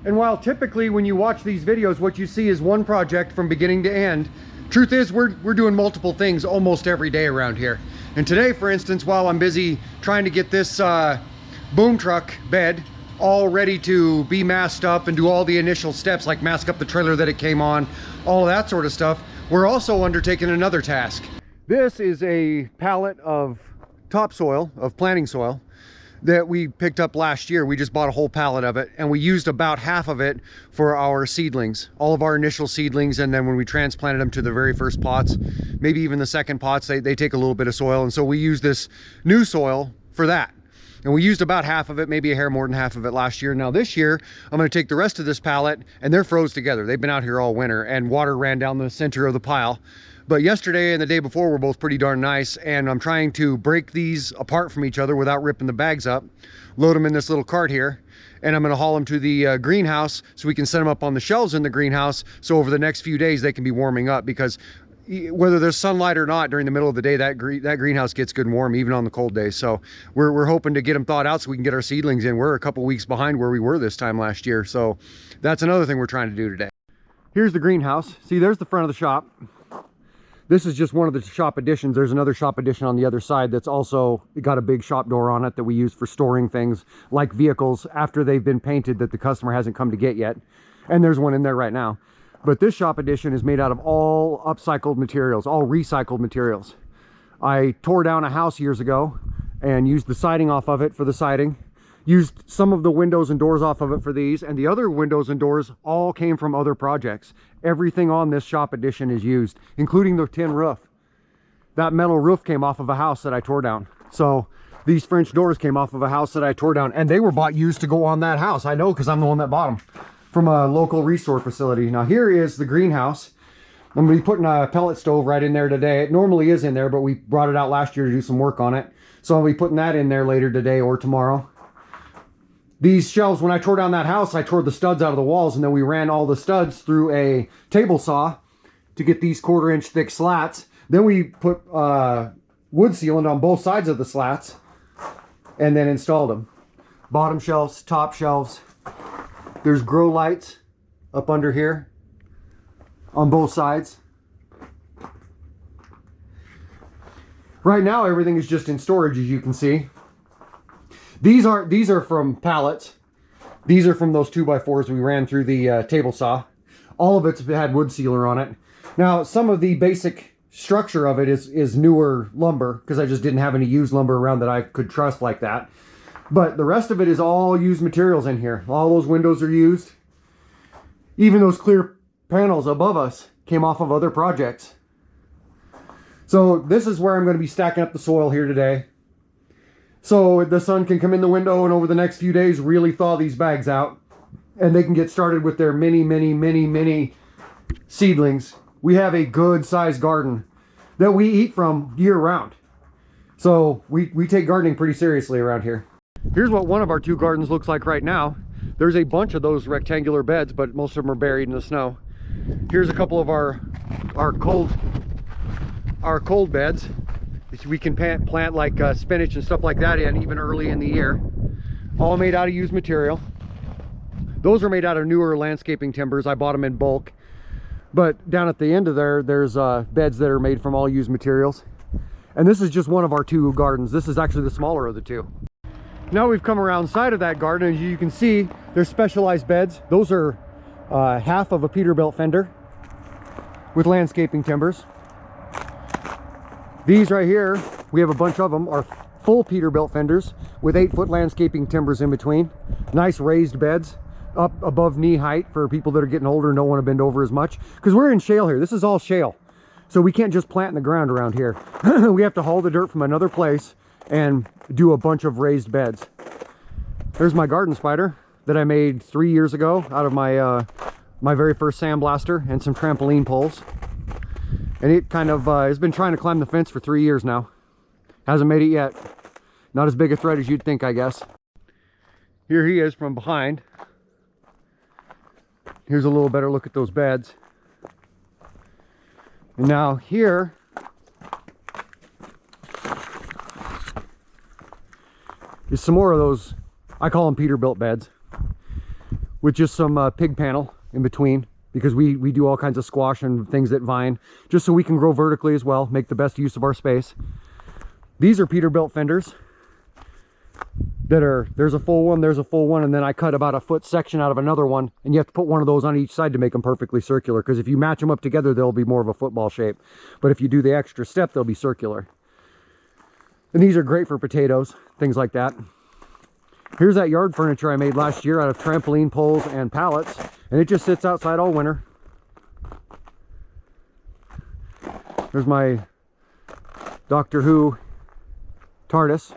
And while typically when you watch these videos, what you see is one project from beginning to end, truth is we're doing multiple things almost every day around here. And today, for instance, while I'm busy trying to get this boom truck bed all ready to be masked up and do all the initial steps like mask up the trailer that it came on, all of that sort of stuff, we're also undertaking another task. This is a pallet of topsoil, of planting soil, that we picked up last year. We just bought a whole pallet of it, and we used about half of it for our seedlings, all of our initial seedlings. And then when we transplanted them to the very first pots, maybe even the second pots, they take a little bit of soil. And so we use this new soil for that. And we used about half of it, maybe a hair more than half of it last year. Now this year, I'm gonna take the rest of this pallet, and they're froze together. They've been out here all winter, and water ran down the center of the pile. But yesterday and the day before were both pretty darn nice, and I'm trying to break these apart from each other without ripping the bags up, load them in this little cart here, and I'm gonna haul them to the greenhouse so we can set them up on the shelves in the greenhouse, so over the next few days they can be warming up, because whether there's sunlight or not during the middle of the day, that greenhouse gets good and warm even on the cold days. So we're hoping to get them thawed out so we can get our seedlings in. We're a couple weeks behind where we were this time last year, so that's another thing we're trying to do today. Here's the greenhouse. See, there's the front of the shop. This is just one of the shop additions. There's another shop addition on the other side that's also got a big shop door on it that we use for storing things like vehicles after they've been painted that the customer hasn't come to get yet. And there's one in there right now. But this shop addition is made out of all upcycled materials, all recycled materials. I tore down a house years ago and used the siding off of it for the siding. Used some of the windows and doors off of it for these, and the other windows and doors all came from other projects. Everything on this shop addition is used, including the tin roof. That metal roof came off of a house that I tore down. So these French doors came off of a house that I tore down, and they were bought used to go on that house. I know, because I'm the one that bought them from a local restore facility. Now here is the greenhouse. I'm going to be putting a pellet stove right in there today. It normally is in there, but we brought it out last year to do some work on it. So I'll be putting that in there later today or tomorrow. These shelves, when I tore down that house, I tore the studs out of the walls, and then we ran all the studs through a table saw to get these 1/4 inch thick slats. Then we put wood sealant on both sides of the slats and then installed them. Bottom shelves, top shelves. There's grow lights up under here on both sides. Right now, everything is just in storage, as you can see. These are from pallets. These are from those 2x4s we ran through the table saw. All of it's had wood sealer on it. Now, some of the basic structure of it is newer lumber, because I just didn't have any used lumber around that I could trust like that. But the rest of it is all used materials in here. All those windows are used. Even those clear panels above us came off of other projects. So this is where I'm going to be stacking up the soil here today, so the sun can come in the window and over the next few days really thaw these bags out, and they can get started with their mini seedlings. We have a good sized garden that we eat from year round. So we take gardening pretty seriously around here. Here's what one of our 2 gardens looks like right now. There's a bunch of those rectangular beds, but most of them are buried in the snow. Here's a couple of our cold beds. We can plant like spinach and stuff like that in even early in the year. All made out of used material. Those are made out of newer landscaping timbers. I bought them in bulk. But down at the end of there's beds that are made from all used materials. And this is just one of our 2 gardens. This is actually the smaller of the 2. Now we've come around side of that garden, and as you can see, there's specialized beds. Those are half of a Peterbilt fender with landscaping timbers. These right here, we have a bunch of them, are full Peterbilt fenders with 8-foot landscaping timbers in between. Nice raised beds up above knee height for people that are getting older and don't want to bend over as much. Because we're in shale here. This is all shale. So we can't just plant in the ground around here. We have to haul the dirt from another place and do a bunch of raised beds. There's my garden spider that I made 3 years ago out of my my very first sandblaster and some trampoline poles. And it kind of has been trying to climb the fence for 3 years now. Hasn't made it yet. Not as big a threat as you'd think, I guess. Here he is from behind. Here's a little better look at those beds. And now here is some more of those, I call them Peterbilt beds. with just some pig panel in between, because we do all kinds of squash and things that vine, just so we can grow vertically as well, make the best use of our space. These are Peterbilt fenders that are, there's a full one, there's a full one, and then I cut about a foot section out of another one, and you have to put one of those on each side to make them perfectly circular, because if you match them up together, they'll be more of a football shape. But if you do the extra step, they'll be circular. And these are great for potatoes, things like that. Here's that yard furniture I made last year out of trampoline poles and pallets, and it just sits outside all winter. There's my Doctor Who TARDIS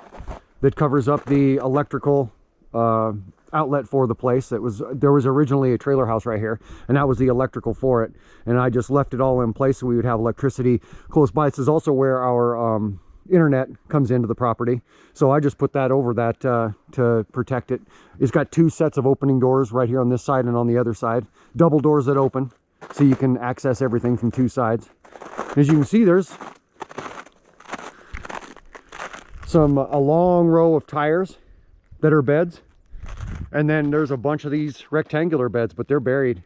that covers up the electrical outlet for the place. There was originally a trailer house right here, and that was the electrical for it, and I just left it all in place so we would have electricity close by. This is also where our internet comes into the property, so I just put that over that to protect it. It's got two sets of opening doors right here on this side and on the other side, double doors that open so you can access everything from two sides. As you can see, there's a long row of tires that are beds, and then there's a bunch of these rectangular beds, but they're buried.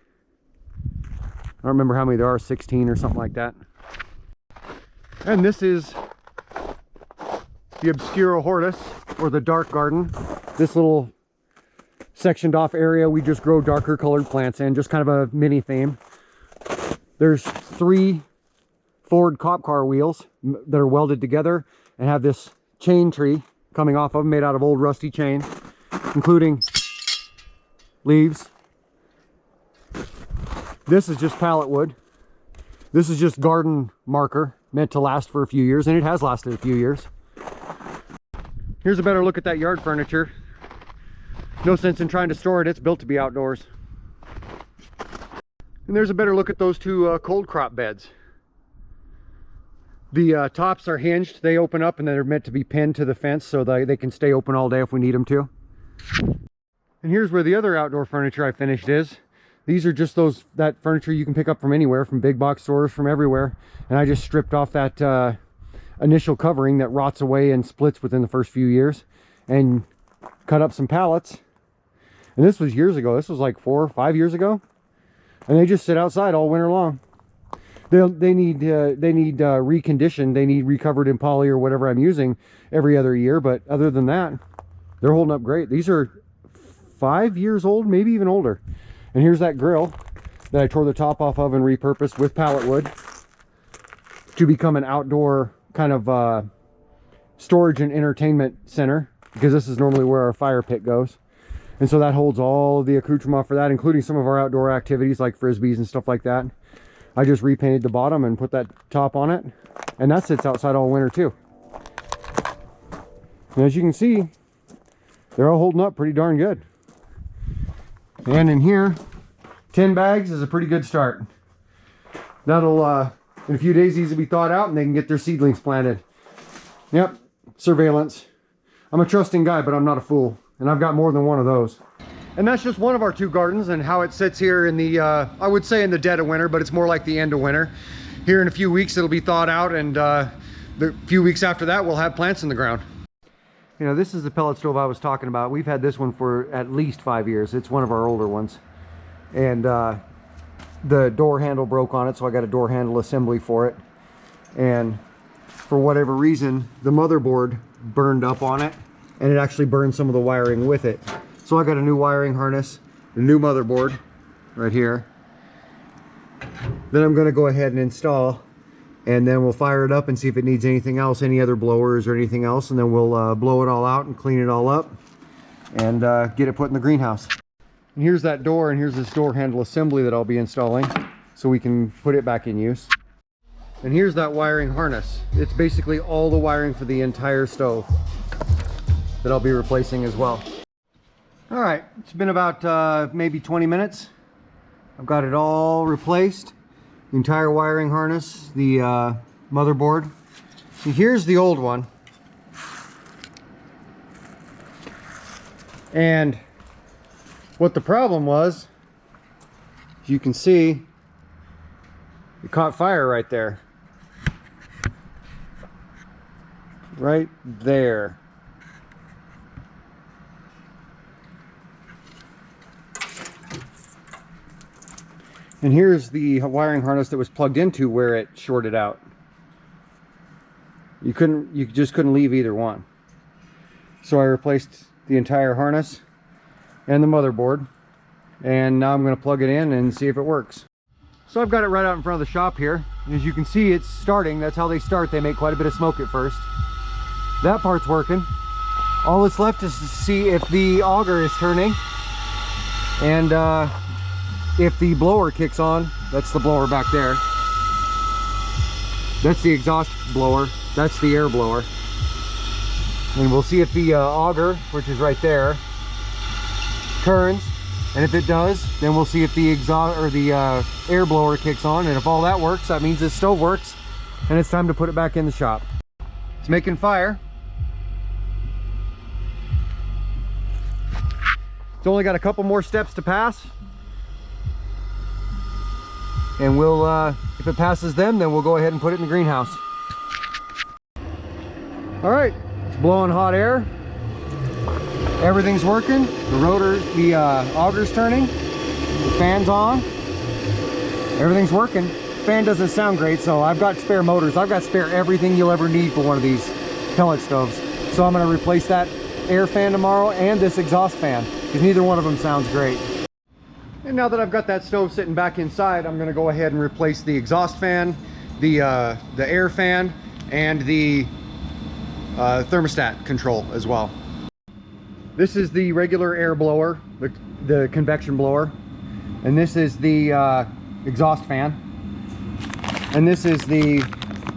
I don't remember how many there are, 16 or something like that. And this is the Obscura Hortus, or the dark garden. This little sectioned off area we just grow darker colored plants in, just kind of a mini theme. There's 3 Ford cop car wheels that are welded together and have this chain tree coming off of them, made out of old rusty chain, including leaves. This is just pallet wood. This is just garden marker, meant to last for a few years, and it has lasted a few years. Here's a better look at that yard furniture. No sense in trying to store it, it's built to be outdoors. And there's a better look at those 2 cold crop beds. The tops are hinged, they open up, and they're meant to be pinned to the fence so they can stay open all day if we need them to. And here's where the other outdoor furniture I finished is. These are just that furniture you can pick up from anywhere, from big box stores, from everywhere. And I just stripped off that initial covering that rots away and splits within the first few years, and cut up some pallets. And this was years ago. This was like 4 or 5 years ago. And they just sit outside all winter long. They need reconditioned. They need recovered in poly or whatever I'm using every other year. But other than that, they're holding up great. These are 5 years old, maybe even older. And here's that grill that I tore the top off of and repurposed with pallet wood to become an outdoor kind of storage and entertainment center, because this is normally where our fire pit goes. And so that holds all of the accoutrement for that, including some of our outdoor activities like frisbees and stuff like that. I just repainted the bottom and put that top on it, and that sits outside all winter too. And as you can see, they're all holding up pretty darn good. And in here, 10 bags is a pretty good start. That'll in a few days these will be thawed out and they can get their seedlings planted. Yep, surveillance. I'm a trusting guy, but I'm not a fool, and I've got more than one of those. And that's just one of our 2 gardens and how it sits here in the, I would say in the dead of winter, but it's more like the end of winter. Here in a few weeks, it'll be thawed out, and the few weeks after that, we'll have plants in the ground. You know, this is the pellet stove I was talking about. We've had this one for at least 5 years. It's one of our older ones. And the door handle broke on it, so I got a door handle assembly for it. And for whatever reason, the motherboard burned up on it, and it actually burned some of the wiring with it. So I got a new wiring harness, a new motherboard right here. Then I'm going to go ahead and install, and then we'll fire it up and see if it needs anything else, any other blowers or anything else, and then we'll blow it all out and clean it all up and get it put in the greenhouse. And here's that door, and here's this door handle assembly that I'll be installing so we can put it back in use. And here's that wiring harness. It's basically all the wiring for the entire stove that I'll be replacing as well. All right, it's been about maybe 20 minutes. I've got it all replaced. The entire wiring harness, the motherboard. And here's the old one. And what the problem was, as you can see, it caught fire right there. Right there. And here's the wiring harness that was plugged into where it shorted out. You just couldn't leave either one. So I replaced the entire harness and the motherboard, and now I'm going to plug it in and see if it works. So I've got it right out in front of the shop here. As you can see, it's starting. That's how they start. They make quite a bit of smoke at first. That part's working. All that's left is to see if the auger is turning, and if the blower kicks on. That's the blower back there. That's the exhaust blower. That's the air blower. And we'll see if the auger, which is right there, turns. And if it does, then we'll see if the exhaust or the air blower kicks on. And if all that works, that means this stove works, and it's time to put it back in the shop. It's making fire. It's only got a couple more steps to pass, and we'll if it passes them, then we'll go ahead and put it in the greenhouse. All right, it's blowing hot air. Everything's working. The rotor, the auger's turning. The fan's on. Everything's working. Fan doesn't sound great, so I've got spare motors. I've got spare everything you'll ever need for one of these pellet stoves. So I'm going to replace that air fan tomorrow and this exhaust fan, because neither one of them sounds great. And now that I've got that stove sitting back inside, I'm going to go ahead and replace the exhaust fan, the air fan, and the thermostat control as well. This is the regular air blower, the convection blower, and this is the exhaust fan, and this is the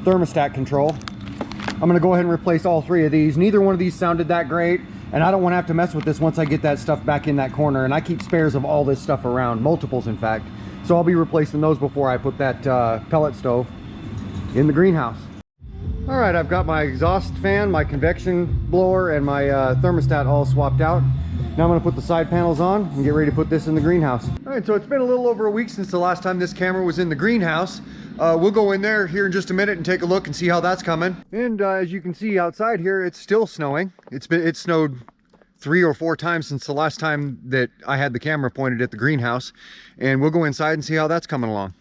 thermostat control. I'm going to go ahead and replace all three of these. Neither one of these sounded that great, and I don't want to have to mess with this once I get that stuff back in that corner, and I keep spares of all this stuff around, multiples in fact, so I'll be replacing those before I put that pellet stove in the greenhouse. All right, I've got my exhaust fan, my convection blower, and my thermostat all swapped out. Now I'm going to put the side panels on and get ready to put this in the greenhouse. All right, so it's been a little over a week since the last time this camera was in the greenhouse. We'll go in there here in just a minute and take a look and see how that's coming. And as you can see outside here, it's still snowing. It snowed 3 or 4 times since the last time that I had the camera pointed at the greenhouse. And we'll go inside and see how that's coming along.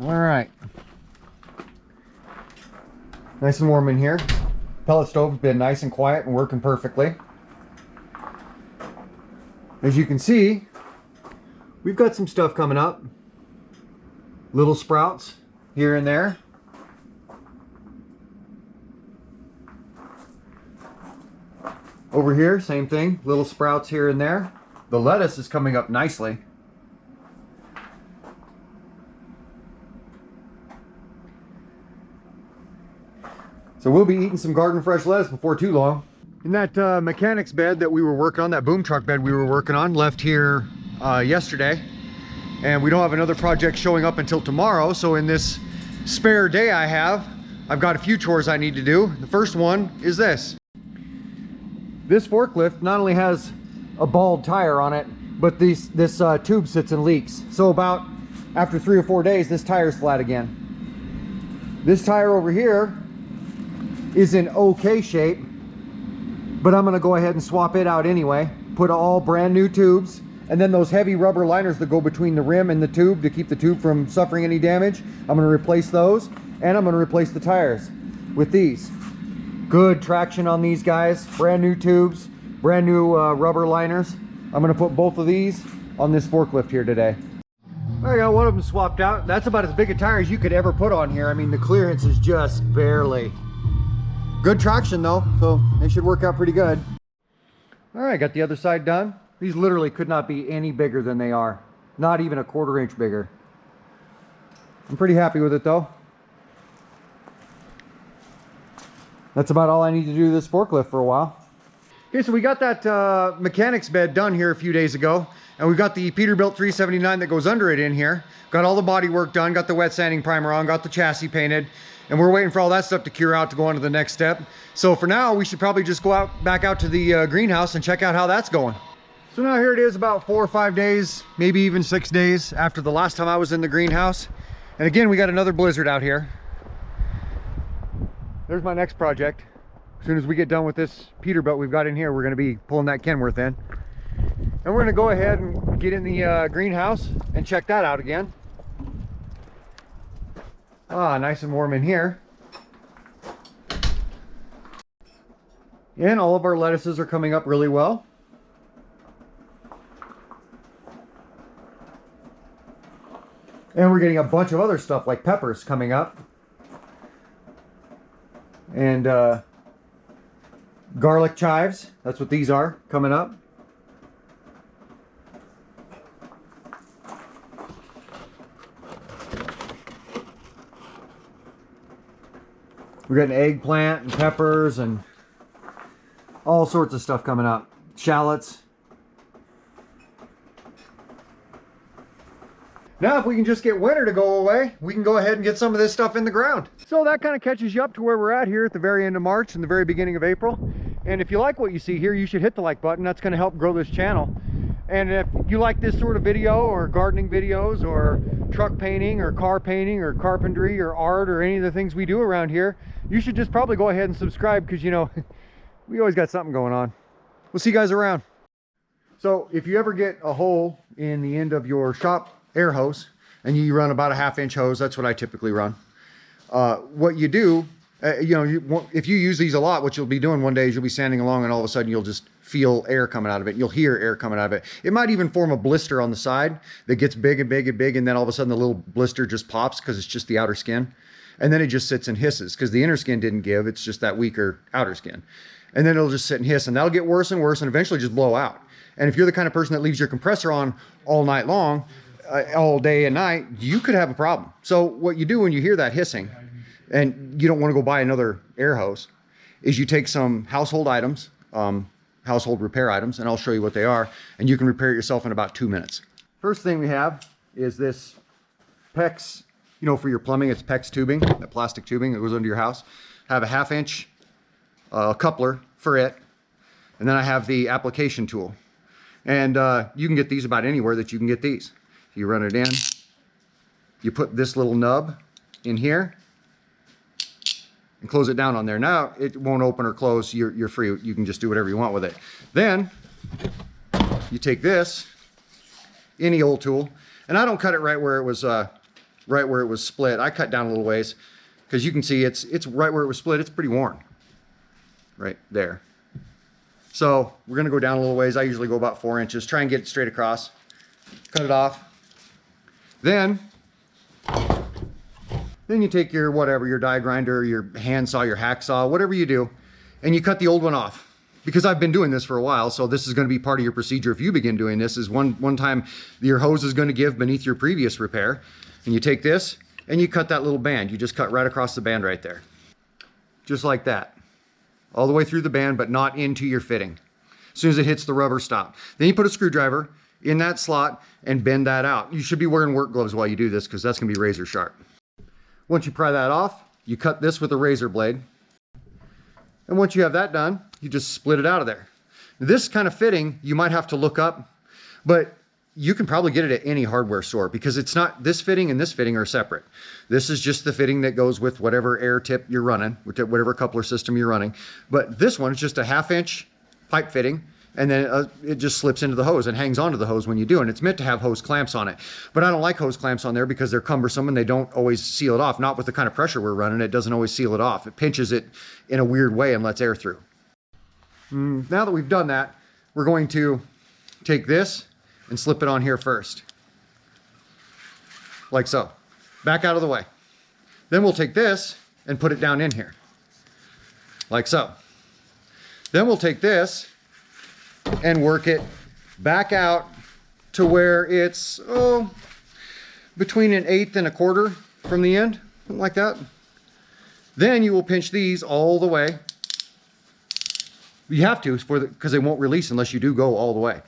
All right. Nice and warm in here. Pellet stove has been nice and quiet and working perfectly. As you can see, we've got some stuff coming up. Little sprouts here and there. Over here, same thing. Little sprouts here and there. The lettuce is coming up nicely. So we'll be eating some garden fresh lettuce before too long. In that mechanics bed that we were working on, that boom truck bed we were working on, left here yesterday. And we don't have another project showing up until tomorrow. So in this spare day I have, I've got a few chores I need to do. The first one is this. This forklift not only has a bald tire on it, but this tube sits and leaks. So about after 3 or 4 days, this tire's flat again. This tire over here is in okay shape, but I'm gonna go ahead and swap it out anyway. Put all brand new tubes, and then those heavy rubber liners that go between the rim and the tube to keep the tube from suffering any damage, I'm gonna replace those, and I'm gonna replace the tires with these. Good traction on these guys, brand new tubes, brand new rubber liners. I'm gonna put both of these on this forklift here today. I got one of them swapped out. That's about as big a tire as you could ever put on here. I mean, the clearance is just barely. Good traction though, so they should work out pretty good. All right, got the other side done. These literally could not be any bigger than they are. Not even a 1/4 inch bigger. I'm pretty happy with it though. That's about all I need to do to this forklift for a while. Okay, so we got that mechanics bed done here a few days ago, and we've got the Peterbilt 379 that goes under it in here. Got all the body work done, got the wet sanding primer on, got the chassis painted, and we're waiting for all that stuff to cure out to go on to the next step. So for now, we should probably just go back out to the greenhouse and check out how that's going. So now here it is about 4 or 5 days, maybe even 6 days after the last time I was in the greenhouse. And again, we got another blizzard out here. There's my next project. As soon as we get done with this Peterbilt we've got in here, we're going to be pulling that Kenworth in. And we're gonna go ahead and get in the greenhouse and check that out again. Ah, nice and warm in here. And all of our lettuces are coming up really well. And we're getting a bunch of other stuff like peppers coming up. And garlic chives, that's what these are, coming up. We got an eggplant and peppers and all sorts of stuff coming up. Shallots. Now if we can just get winter to go away, we can go ahead and get some of this stuff in the ground. So that kind of catches you up to where we're at here at the very end of March and the very beginning of April. And if you like what you see here, you should hit the like button. That's going to help grow this channel. And if you like this sort of video, or gardening videos, or truck painting, or car painting, or carpentry, or art, or any of the things we do around here, you should just probably go ahead and subscribe, because, you know, we always got something going on. We'll see you guys around. So if you ever get a hole in the end of your shop air hose and you run about a 1/2 inch hose, that's what I typically run. What you do, if you use these a lot, what you'll be doing one day is you'll be standing along and all of a sudden you'll just feel air coming out of it. You'll hear air coming out of it. It might even form a blister on the side that gets big and big and big, and then all of a sudden the little blister just pops because it's just the outer skin. And then it just sits and hisses because the inner skin didn't give. It's just that weaker outer skin. And then it'll just sit and hiss, and that'll get worse and worse and eventually just blow out. And if you're the kind of person that leaves your compressor on all night long, all day and night, you could have a problem. So what you do when you hear that hissing and you don't want to go buy another air hose is you take some household items, household repair items, and I'll show you what they are, and you can repair it yourself in about 2 minutes. First thing we have is this PEX, for your plumbing, it's PEX tubing, that plastic tubing that goes under your house. I have a 1/2 inch coupler for it, and then I have the application tool. And you can get these about anywhere that you can get these. You run it in, you put this little nub in here, and close it down on there. Now it won't open or close. You're free. You can just do whatever you want with it. Then you take this, any old tool, and I don't cut it right where it was split. I cut down a little ways because you can see it's right where it was split. It's pretty worn, right there. So we're gonna go down a little ways. I usually go about 4 inches. Try and get it straight across. Cut it off. Then you take your whatever, your die grinder, your hand saw, your hacksaw, whatever you do, and you cut the old one off. Because I've been doing this for a while, so this is going to be part of your procedure if you begin doing this, is one time your hose is going to give beneath your previous repair. And you take this and you cut that little band. You just cut right across the band right there. Just like that. All the way through the band, but not into your fitting. As soon as it hits the rubber, stop. Then you put a screwdriver in that slot and bend that out. You should be wearing work gloves while you do this because that's going to be razor sharp. Once you pry that off, you cut this with a razor blade. And once you have that done, you just split it out of there. This kind of fitting, you might have to look up, but you can probably get it at any hardware store because it's not, this fitting and this fitting are separate. This is just the fitting that goes with whatever air tip you're running, whatever coupler system you're running. But this one is just a 1/2 inch pipe fitting, and then it just slips into the hose and hangs onto the hose when you do. And it's meant to have hose clamps on it. But I don't like hose clamps on there because they're cumbersome and they don't always seal it off. Not with the kind of pressure we're running, it doesn't always seal it off. It pinches it in a weird way and lets air through. Now that we've done that, we're going to take this and slip it on here first. Like so. Back out of the way. Then we'll take this and put it down in here. Like so. Then we'll take this and work it back out to where it's, between 1/8 and 1/4 from the end, something like that. Then you will pinch these all the way. You have to, because they won't release unless you do go all the way.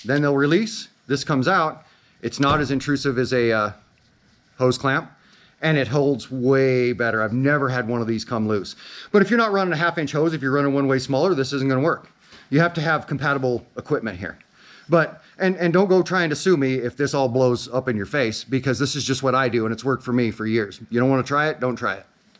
Then they'll release, this comes out. It's not as intrusive as a hose clamp, and it holds way better. I've never had one of these come loose. But if you're not running a 1/2 inch hose, if you're running one way smaller, this isn't gonna work. You have to have compatible equipment here. But, and don't go trying to sue me if this all blows up in your face, because this is just what I do and it's worked for me for years. You don't wanna try it, don't try it.